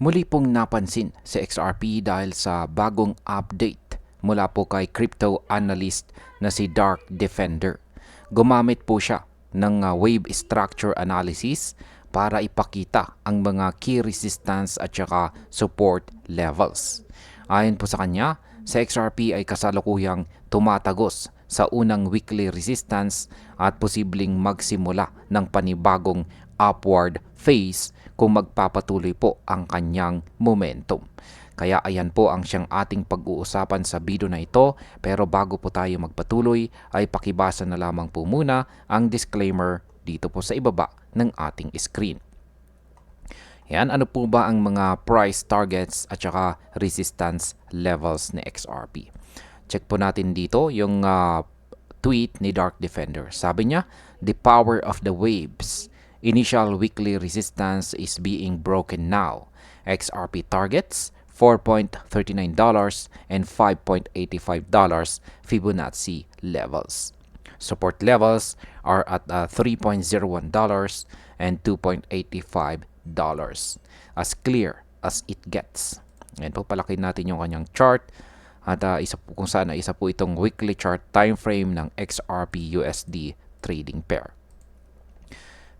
Muli pong napansin si XRP dahil sa bagong update mula po kay crypto analyst na si Dark Defender. Gumamit po siya ng wave structure analysis para ipakita ang mga key resistance at saka support levels. Ayon po sa kanya, sa XRP ay kasalukuyang tumatagos sa unang weekly resistance at posibleng magsimula ng panibagong upward phase kung magpapatuloy po ang kanyang momentum. Kaya ayan po ang siyang ating pag-uusapan sa video na ito, pero bago po tayo magpatuloy ay pakibasa na lamang po muna ang disclaimer dito po sa ibaba ng ating screen. Yan, ano po ba ang mga price targets at saka resistance levels ni XRP? Check po natin dito yung tweet ni Dark Defender. Sabi niya, "The power of the waves. Initial weekly resistance is being broken now. XRP targets $4.39 and $5.85 Fibonacci levels. Support levels are at $3.01 and $2.85. As clear as it gets." Ayan po, palakin natin yung kanyang chart. At isa po kung saan isa po itong weekly chart time frame ng XRP USD trading pair.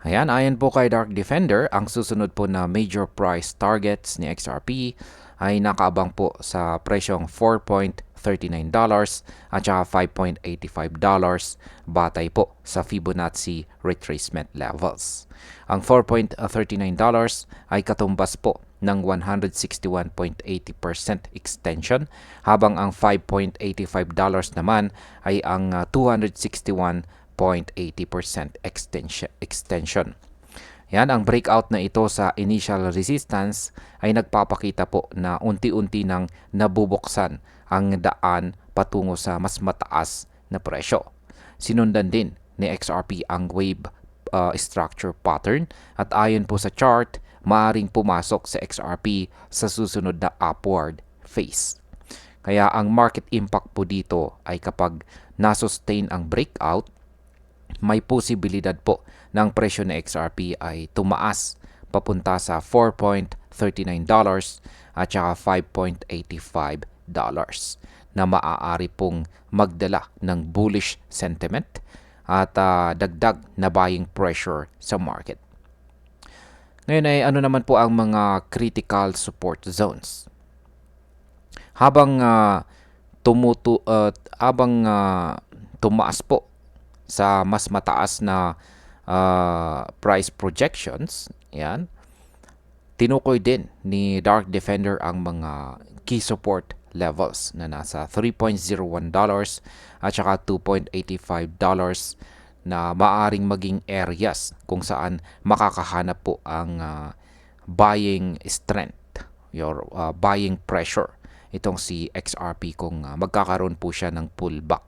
Ayan, ayon po kay Dark Defender, ang susunod po na major price targets ni XRP ay nakaabang po sa presyong $4.39 at saka $5.85 batay po sa Fibonacci retracement levels. Ang $4.39 ay katumbas po ng 161.80% extension, habang ang $5.85 naman ay ang 261.80% extension. Yan, ang breakout na ito sa initial resistance ay nagpapakita po na unti-unti nang nabubuksan ang daan patungo sa mas mataas na presyo. Sinundan din ni XRP ang wave structure pattern at ayon po sa chart, maaring pumasok sa XRP sa susunod na upward phase. Kaya ang market impact po dito ay kapag nasustain ang breakout, may posibilidad po ng presyo ng XRP ay tumaas papunta sa $4.39 at saka $5.85 na maaari pong magdala ng bullish sentiment at dagdag na buying pressure sa market. Ngayon ay ano naman po ang mga critical support zones? Habang tumaas po sa mas mataas na price projections, yan, tinukoy din ni Dark Defender ang mga key support levels na nasa $3.01 at saka $2.85 na maaring maging areas kung saan makakahanap po ang buying strength, your buying pressure itong si XRP kung magkakaroon po siya ng pullback.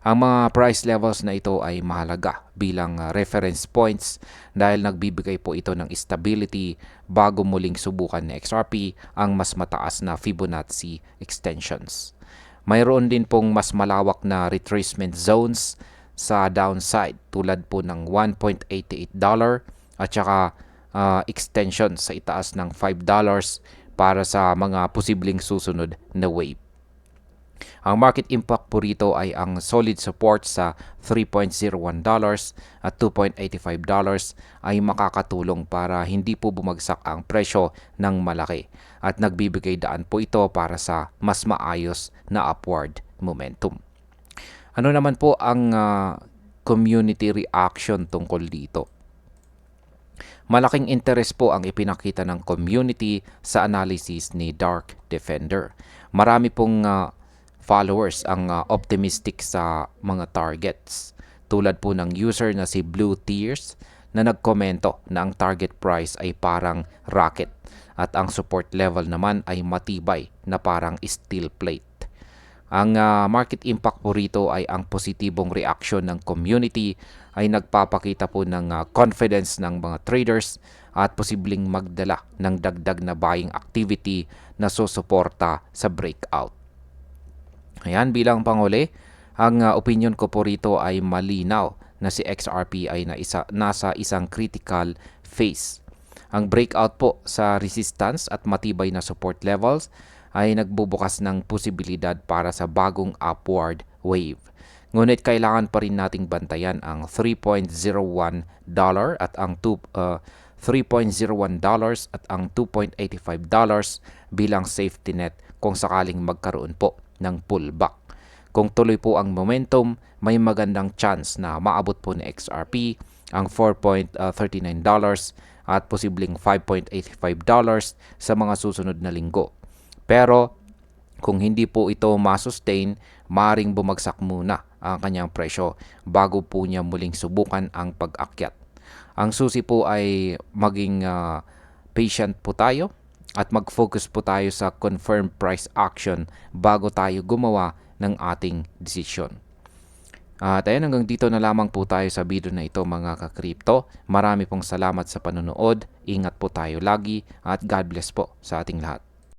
Ang mga price levels na ito ay mahalaga bilang reference points dahil nagbibigay po ito ng stability bago muling subukan ni XRP ang mas mataas na Fibonacci extensions. Mayroon din pong mas malawak na retracement zones sa downside tulad po ng $1.88 at saka extension sa itaas ng $5 para sa mga posibleng susunod na wave. Ang market impact po rito ay ang solid support sa $3.01 at $2.85 ay makakatulong para hindi po bumagsak ang presyo ng malaki at nagbibigay daan po ito para sa mas maayos na upward momentum. Ano naman po ang community reaction tungkol dito? Malaking interest po ang ipinakita ng community sa analysis ni Dark Defender. Marami pong followers ang optimistic sa mga targets. Tulad po ng user na si Blue Tears na nagkomento na ang target price ay parang rocket at ang support level naman ay matibay na parang steel plate. Ang market impact po rito ay ang positibong reaction ng community ay nagpapakita po ng confidence ng mga traders at posibleng magdala ng dagdag na buying activity na susuporta sa breakout. Ayan, bilang panghuli, ang opinion ko po rito ay malinaw na si XRP ay nasa isang critical phase. Ang breakout po sa resistance at matibay na support levels ay nagbubukas ng posibilidad para sa bagong upward wave. Ngunit kailangan pa rin nating bantayan ang $3.01 at ang $3.01 at ang $2.85 bilang safety net kung sakaling magkaroon po ng pullback. Kung tuloy po ang momentum, may magandang chance na maabot po ni XRP ang $4.39 at posibleng $5.85 sa mga susunod na linggo. Pero kung hindi po ito masustain, maring bumagsak muna ang kanyang presyo bago po niya muling subukan ang pag-akyat. Ang susi po ay maging patient po tayo at mag-focus po tayo sa confirmed price action bago tayo gumawa ng ating desisyon. At ayun, hanggang dito na lamang po tayo sa video na ito mga ka-crypto. Marami pong salamat sa panonood. Ingat po tayo lagi at God bless po sa ating lahat.